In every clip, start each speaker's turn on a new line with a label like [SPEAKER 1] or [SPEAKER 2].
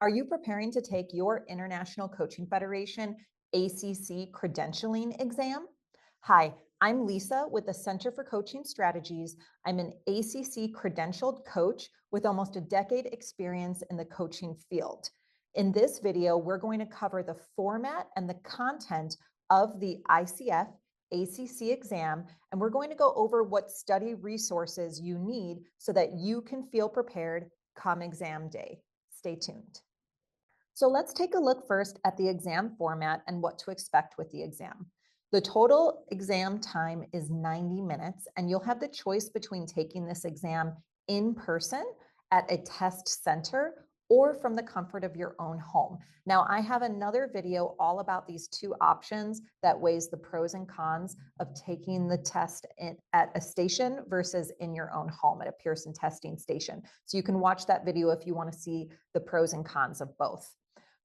[SPEAKER 1] Are you preparing to take your International Coaching Federation ACC Credentialing Exam? Hi, I'm Lisa with the Center for Coaching Strategies. I'm an ACC credentialed coach with almost a decade experience in the coaching field. In this video, we're going to cover the format and the content of the ICF ACC exam, and we're going to go over what study resources you need so that you can feel prepared come exam day. Stay tuned. So let's take a look first at the exam format and what to expect with the exam. The total exam time is 90 minutes, and you'll have the choice between taking this exam in person at a test center or from the comfort of your own home. Now, I have another video all about these two options that weighs the pros and cons of taking the test at a station versus in your own home at a Pearson testing station. So you can watch that video if you want to see the pros and cons of both.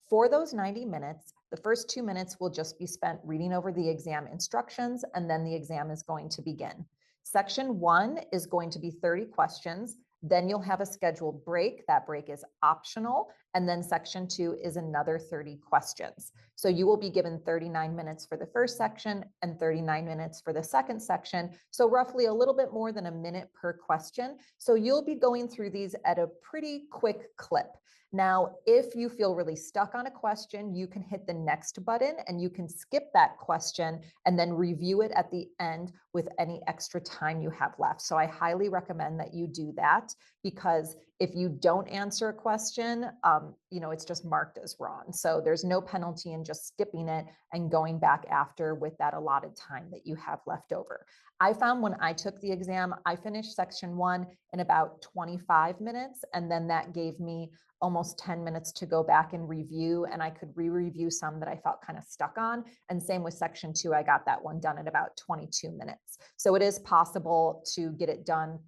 [SPEAKER 1] For those 90 minutes, the first 2 minutes will just be spent reading over the exam instructions, and then the exam is going to begin. Section 1 is going to be 30 questions. Then you'll have a scheduled break. That break is optional. And then section 2 is another 30 questions. So you will be given 39 minutes for the first section and 39 minutes for the second section. So roughly a little bit more than a minute per question. So you'll be going through these at a pretty quick clip. Now, if you feel really stuck on a question, you can hit the next button and you can skip that question and then review it at the end with any extra time you have left. So I highly recommend that you do that, because if you don't answer a question, it's just marked as wrong. So there's no penalty in just skipping it and going back after with that allotted time that you have left over. I found when I took the exam, I finished section 1 in about 25 minutes, and then that gave me almost 10 minutes to go back and review, and I could re-review some that I felt kind of stuck on. And same with section 2, I got that one done in about 22 minutes. So it is possible to get it done,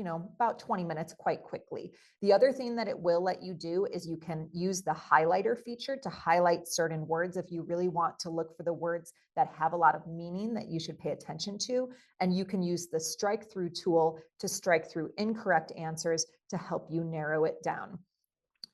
[SPEAKER 1] about 20 minutes quite quickly. The other thing that it will let you do is you can use the highlighter feature to highlight certain words if you really want to look for the words that have a lot of meaning that you should pay attention to. And you can use the strike through tool to strike through incorrect answers to help you narrow it down.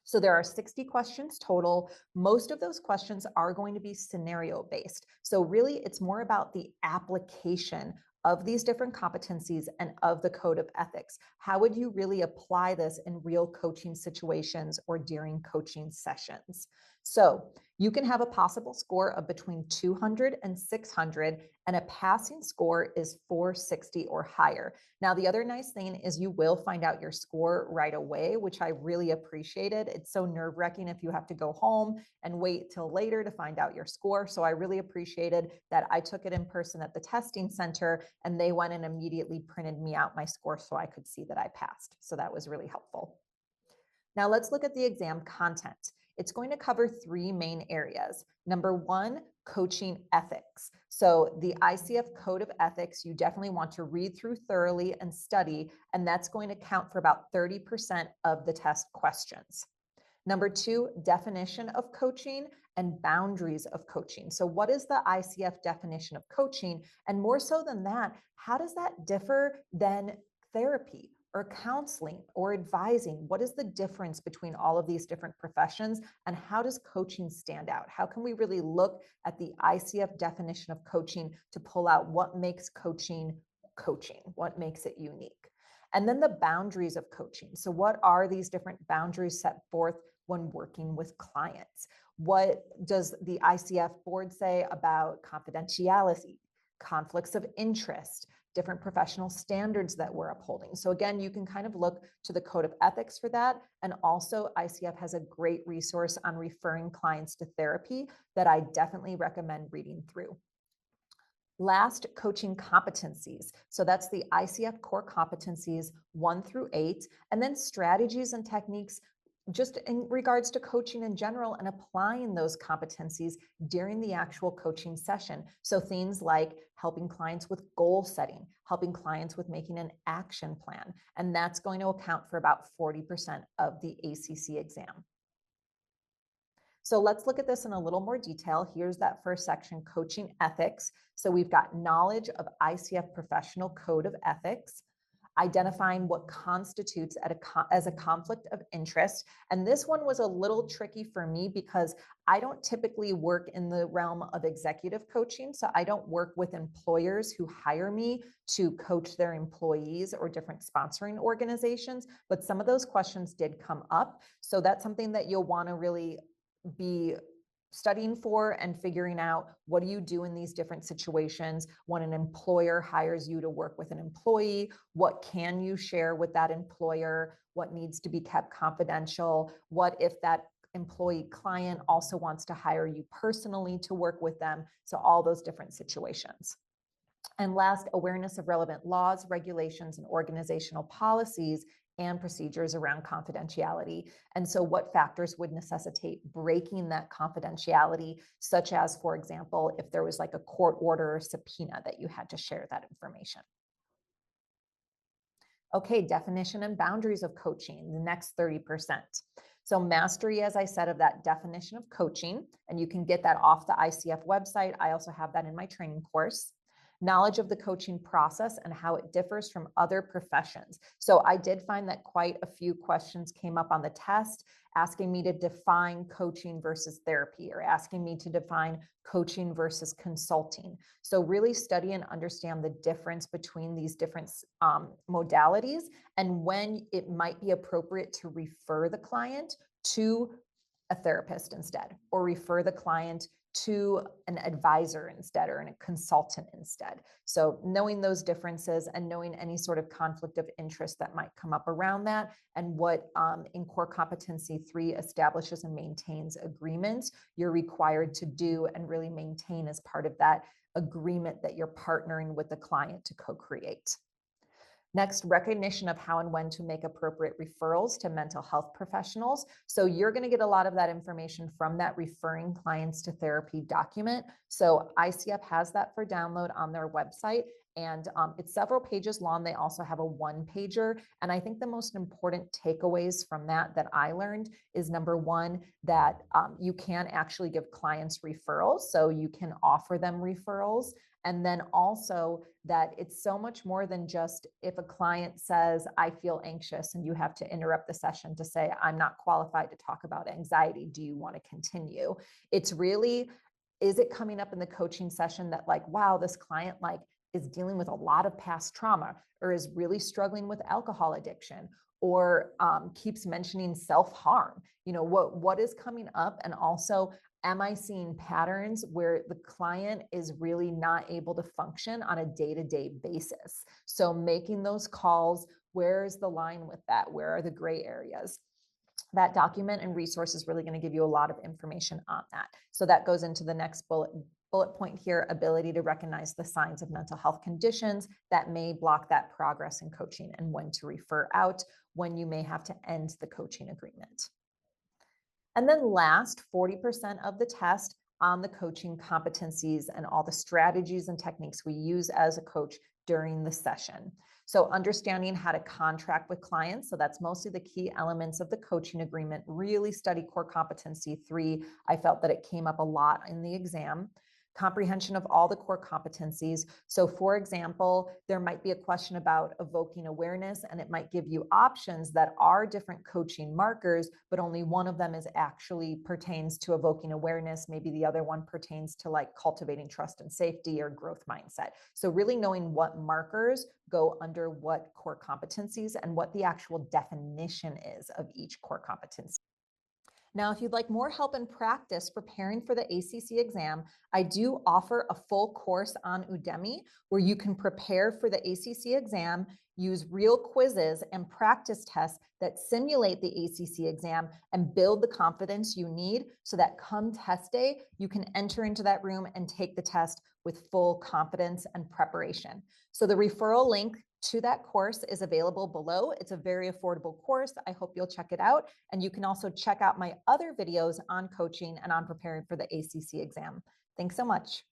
[SPEAKER 1] So there are 60 questions total. Most of those questions are going to be scenario based. So really it's more about the application of these different competencies and of the code of ethics. How would you really apply this in real coaching situations or during coaching sessions? So you can have a possible score of between 200 and 600, and a passing score is 460 or higher. Now, the other nice thing is you will find out your score right away, which I really appreciated. It's so nerve-wracking if you have to go home and wait till later to find out your score. So I really appreciated that I took it in person at the testing center, and they went and immediately printed me out my score so I could see that I passed. So that was really helpful. Now let's look at the exam content. It's going to cover 3 main areas. Number 1, coaching ethics. So the ICF Code of Ethics, you definitely want to read through thoroughly and study, and that's going to count for about 30% of the test questions. Number 2, definition of coaching and boundaries of coaching. So what is the ICF definition of coaching? And more so than that, how does that differ than therapy or counseling or advising? What is the difference between all of these different professions, and how does coaching stand out? How can we really look at the ICF definition of coaching to pull out what makes coaching coaching, what makes it unique? And then the boundaries of coaching. So what are these different boundaries set forth when working with clients? What does the ICF board say about confidentiality, conflicts of interest, different professional standards that we're upholding? So again, you can kind of look to the code of ethics for that. And also ICF has a great resource on referring clients to therapy that I definitely recommend reading through. Last, coaching competencies. So that's the ICF core competencies 1 through 8, and then strategies and techniques just in regards to coaching in general and applying those competencies during the actual coaching session. So things like helping clients with goal setting, helping clients with making an action plan, and that's going to account for about 40% of the ACC exam. So let's look at this in a little more detail. Here's that first section, coaching ethics. So we've got knowledge of ICF professional code of ethics, identifying what constitutes as a conflict of interest. And this one was a little tricky for me because I don't typically work in the realm of executive coaching. So I don't work with employers who hire me to coach their employees or different sponsoring organizations, but some of those questions did come up. So that's something that you'll want to really be studying for and figuring out, what do you do in these different situations when an employer hires you to work with an employee? What can you share with that employer? What needs to be kept confidential? What if that employee client also wants to hire you personally to work with them? So all those different situations. And last, awareness of relevant laws, regulations, and organizational policies and procedures around confidentiality. And so what factors would necessitate breaking that confidentiality, such as, for example, if there was like a court order or subpoena that you had to share that information. Okay, definition and boundaries of coaching, the next 30%. So mastery, as I said, of that definition of coaching, and you can get that off the ICF website. I also have that in my training course. Knowledge of the coaching process and how it differs from other professions. So I did find that quite a few questions came up on the test asking me to define coaching versus therapy, or asking me to define coaching versus consulting. So really study and understand the difference between these different modalities, and when it might be appropriate to refer the client to a therapist instead, or refer the client to an advisor instead, or a consultant instead. So knowing those differences and knowing any sort of conflict of interest that might come up around that, and what in Core Competency 3 establishes and maintains agreements you're required to do and really maintain as part of that agreement that you're partnering with the client to co-create. Next, recognition of how and when to make appropriate referrals to mental health professionals. So you're going to get a lot of that information from that referring clients to therapy document. So ICF has that for download on their website, and it's several pages long. They also have a one-pager. And I think the most important takeaways from that I learned is, number one, that you can actually give clients referrals. So you can offer them referrals. And then also that it's so much more than just if a client says, I feel anxious, and you have to interrupt the session to say, I'm not qualified to talk about anxiety. Do you want to continue? It's really, is it coming up in the coaching session that like, wow, this client like is dealing with a lot of past trauma, or is really struggling with alcohol addiction, or keeps mentioning self-harm? You know, what is coming up? And also, am I seeing patterns where the client is really not able to function on a day-to-day basis? So making those calls, where's the line with that? Where are the gray areas? That document and resource is really going to give you a lot of information on that. So that goes into the next bullet point here: ability to recognize the signs of mental health conditions that may block that progress in coaching, and when to refer out, when you may have to end the coaching agreement. And then last, 40% of the test on the coaching competencies and all the strategies and techniques we use as a coach during the session. So understanding how to contract with clients. So that's mostly the key elements of the coaching agreement. Really study Core Competency 3. I felt that it came up a lot in the exam. Comprehension of all the core competencies. So for example, there might be a question about evoking awareness, and it might give you options that are different coaching markers, but only one of them is actually pertains to evoking awareness. Maybe the other one pertains to like cultivating trust and safety or growth mindset. So really knowing what markers go under what core competencies and what the actual definition is of each core competency. Now, if you'd like more help in practice preparing for the ACC exam, I do offer a full course on Udemy where you can prepare for the ACC exam, use real quizzes and practice tests that simulate the ACC exam, and build the confidence you need so that come test day, you can enter into that room and take the test with full confidence and preparation. So the referral link to that course is available below. It's a very affordable course. I hope you'll check it out. And you can also check out my other videos on coaching and on preparing for the ACC exam. Thanks so much.